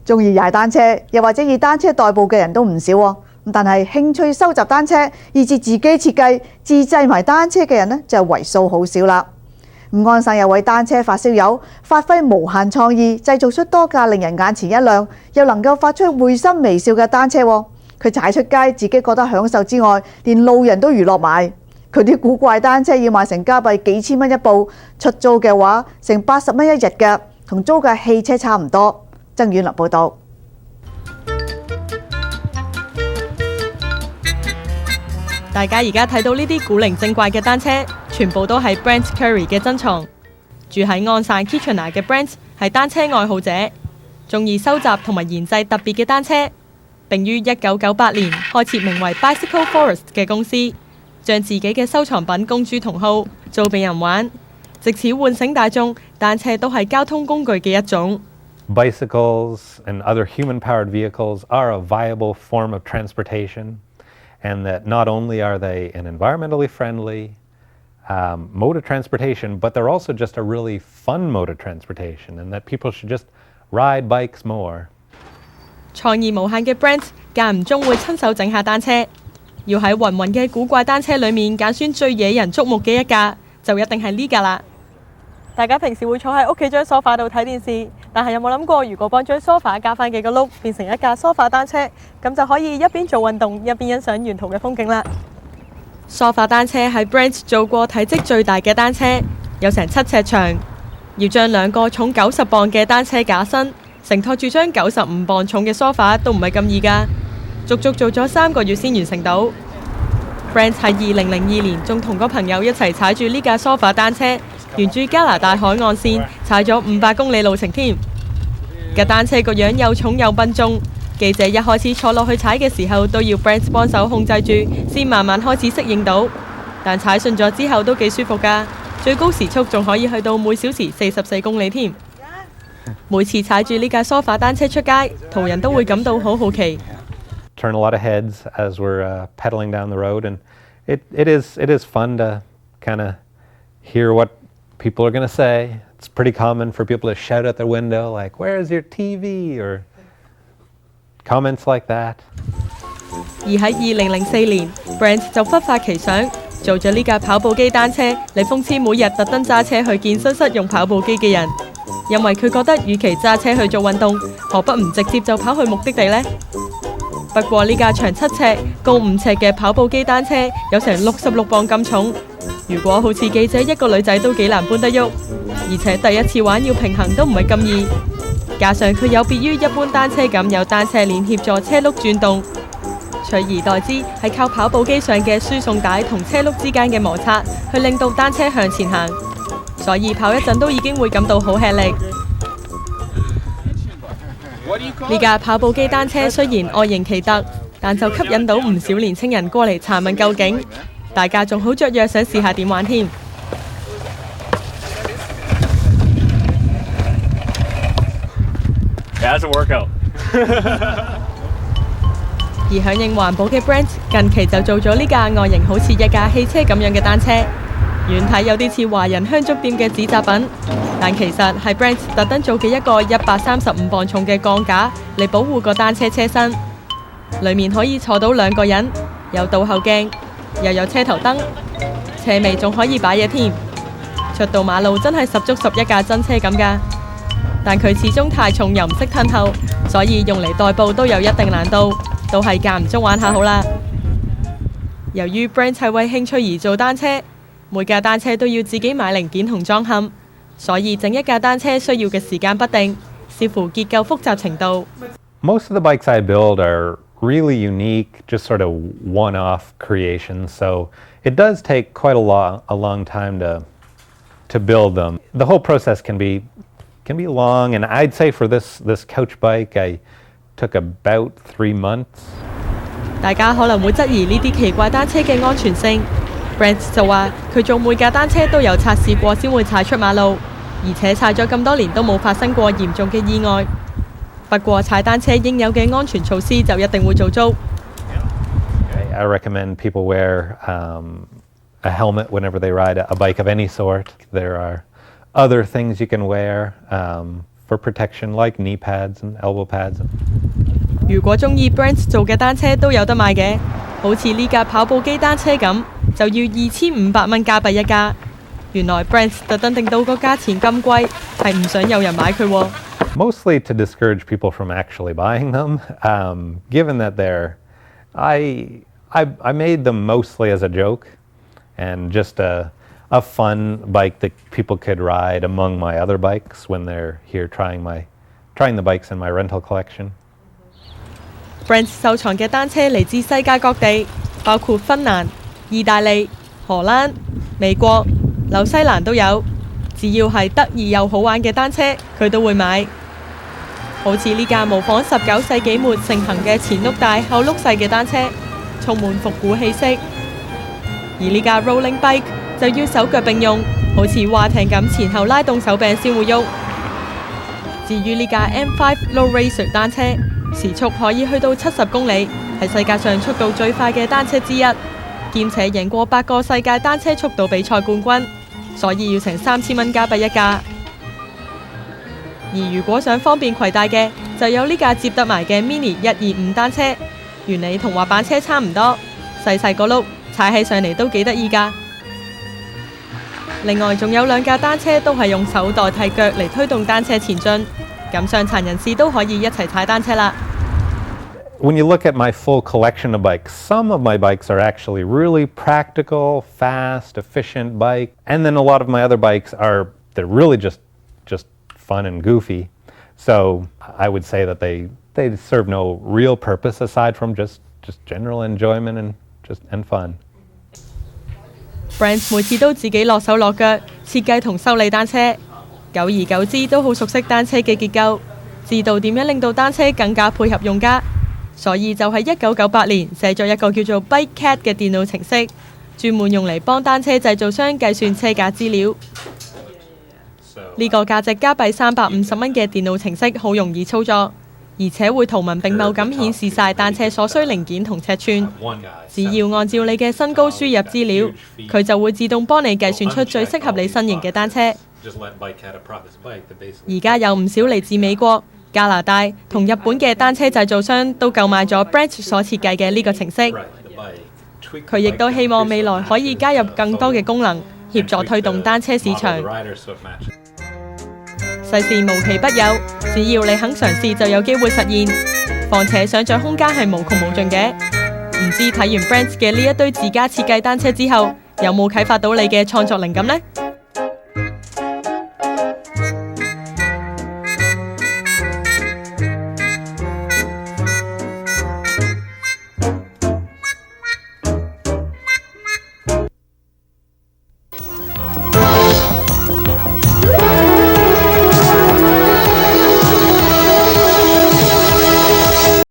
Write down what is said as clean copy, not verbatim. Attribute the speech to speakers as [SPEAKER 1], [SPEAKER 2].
[SPEAKER 1] 中意踩單車又或者以單車代步嘅人都唔少喎。但係興趣收集單車，以至自己設計、自製埋單車嘅人呢，就為數好少啦。安省有位單車發燒友，發揮無限創意，製造出多架令人眼前一亮，又能夠發出會心微笑嘅單車。佢踩出街，自己覺得享受之外，連路人都娛樂埋。佢啲古怪單車要賣成加幣幾千蚊一部，出租嘅話成80蚊一日嘅，同租架汽車差唔多。曾婉琳報導。
[SPEAKER 2] 大家而家睇到呢啲古靈精怪嘅單車，全部都係 Brent Curry 嘅珍藏。住喺安省 Kitchener 嘅 Brent 係單車愛好者，中意收集同埋研製特別嘅單車，並於1998年開設名為 Bicycle Forest 嘅公司，將自己嘅收藏品公諸同好，租俾人玩，藉此喚醒大眾，單車都係交通工具嘅一種。
[SPEAKER 3] Bicycles and other human-powered vehicles are a viable form of transportation, and that not only are they an environmentally friendly mode of transportation, but they're also just a really fun mode of transportation, and that people should just ride bikes more.
[SPEAKER 2] 創意無限嘅 Brent 間唔中會親手整下單車，要喺芸芸嘅古怪單車裏面揀選最惹人矚目嘅一架，就一定係呢架啦。大家平時會坐喺屋企張梳化度睇電視，但係有冇諗過，如果幫張梳化加翻幾個轆，變成一架梳化單車，咁就可以一邊做運動一邊欣賞沿途嘅風景啦。梳化單車係 Brent 做過體積最大嘅單車，有成7尺長，要將2個重90磅嘅單車架身承托住張95磅重嘅梳化都唔係咁易㗎，足足做咗3個月先完成到。Brent 喺2002年仲同個朋友一齊踩住呢架梳化單車，沿住加拿大海岸線踩咗500公里路程添。架單車個樣又重又笨重，記者一開始坐落去踩嘅時候都要 Brent 幫手控制住，先慢慢開始適應到。但踩順咗之後都幾舒服㗎，最高時速仲可以去到每小時44公里添。每次踩住呢架梳化單車出街，途人都會感到好好奇。
[SPEAKER 3] Turn a lot of heads as we're pedaling down the road, and it is fun to kind of hear what people are going to say. It's pretty common for people to shout out their window like, "Where's your TV?" or comments like that.
[SPEAKER 2] 而喺2004年 ，Brent 就忽發奇想，做咗呢架跑步機單車嚟諷刺每日特登揸車去健身室用跑步機嘅人，因為佢覺得與其揸車去做運動，何不唔直接就跑去目的地呢？不過呢架長7尺、高5尺嘅跑步機單車有成66磅咁重，如果好似記者一個女仔都幾難搬得喐，而且第一次玩要平衡都唔係咁易。加上佢有別於一般單車咁有單車鏈協助車轆轉動，取而代之係靠跑步機上嘅輸送帶同車轆之間嘅摩擦去令到單車向前行，所以跑一陣都已經會感到好吃力。呢架跑步機單車雖然外形奇特，但就吸引到唔少年青人過嚟查問究竟，大家仲好雀躍想試下點玩添。
[SPEAKER 4] Yeah, that's a workout.
[SPEAKER 2] 而響應環保嘅 Brent 近期就做咗呢架外形好似一架汽車咁樣嘅單車，遠睇有啲似華人香燭店嘅紙紮品，但其實係 Brent 特登做嘅一個135磅重嘅鋼架嚟保護個單車車身，裡面可以坐到2個人，有倒後鏡，又有車頭燈，車尾仲可以擺嘢添。出到馬路真係十足11架真車咁㗎。但佢始終太重又唔識褪後，所以用嚟代步都有一定難度，都係間唔中玩下好啦。由於 Brent 係為興趣而做單車，每架單車都要自己買零件同裝嵌，所以整一架單車需要嘅時間不定，視乎結構複雜程度。
[SPEAKER 3] Most of the bikes I build are really unique, just sort of one-off creations, so it does take quite a long time to build them. The whole process can be long, and I'd say for this couch bike, I took about 3 months.
[SPEAKER 2] 大家可能會質疑呢啲奇怪單車嘅安全性。Brent 就話佢做每架單車都有測試過先會踩出馬路，而且踩咗咁多年都冇發生過嚴重嘅意外。不過踩單車應有嘅安全措施就一定會做足。
[SPEAKER 3] I recommend people wear a helmet whenever they ride a bike of any sort. There are other things you can wear for protection, like knee pads and elbow pads.
[SPEAKER 2] 如果中意 Brent 做嘅單車都有得買嘅，好似呢架跑步機單車咁，就要2500蚊加幣一架。原來 Brent 特登定到個價錢咁貴，係唔想有人買佢喎。
[SPEAKER 3] Mostly to discourage people from actually buying them, given that I made them mostly as a joke and just a fun bike that people could ride among my other bikes when they're here trying the bikes in my rental collection.
[SPEAKER 2] Brent 收藏嘅單車嚟自世界各地，包括芬蘭、意大利、荷蘭、美國、紐西蘭都有。只要係得意又好玩嘅單車，佢都會買。好似呢架模仿19世紀末盛行嘅前轆大後轆細嘅單車，充滿復古氣息。而呢架 Rolling Bike 就要手腳並用，好似划艇咁前後拉動手柄先會喐。至於呢架 M5 Low Racer 單車，時速可以去到70公里，係世界上速度最快嘅單車之一，兼且贏過8個世界單車速度比賽冠軍，所以要成3000蚊加幣一架。而如果想方便攜帶嘅，就有呢架接得埋嘅 Mini 125單車，原理同滑板車差唔多，細細個轆，踩起上嚟都幾得意㗎。另外仲有2架單車都係用手代替腳嚟推動單車前進，咁傷殘人士都可以一齊踩單車啦。
[SPEAKER 3] When you look at my full collection of bikes, some of my bikes are actually really practical, fast, efficient bike, and then a lot of my other bikes they're really just fun and goofy. So I would say that they serve no real purpose aside from just general enjoyment and fun.
[SPEAKER 2] Brent 每次都自己落手落腳設計同修理單車，久而久之都好熟悉單車嘅結構，知道點樣令到單車更加配合用家，所以就喺1998年寫咗一個叫做 BikeCat 嘅電腦程式，專門用嚟幫單車製造商計算車價資料。呢個價值加幣350蚊嘅電腦程式好容易操作，而且會圖文並茂咁顯示晒單車所需零件同尺寸。只要按照你嘅身高輸入資料，佢就會自動幫你計算出最適合你身形嘅單車。而家有唔少嚟自美國、加拿大同日本嘅單車製造商都購買咗 Brent 所設計嘅呢個程式。佢亦都希望未來可以加入更多嘅功能，協助推動單車市場。世事無奇不有，只要你肯嘗試就有機會實現。況且想像空間係無窮無盡嘅。唔知睇完 Brent 嘅呢一堆自家設計單車之後，有冇啟發到你嘅創作靈感呢？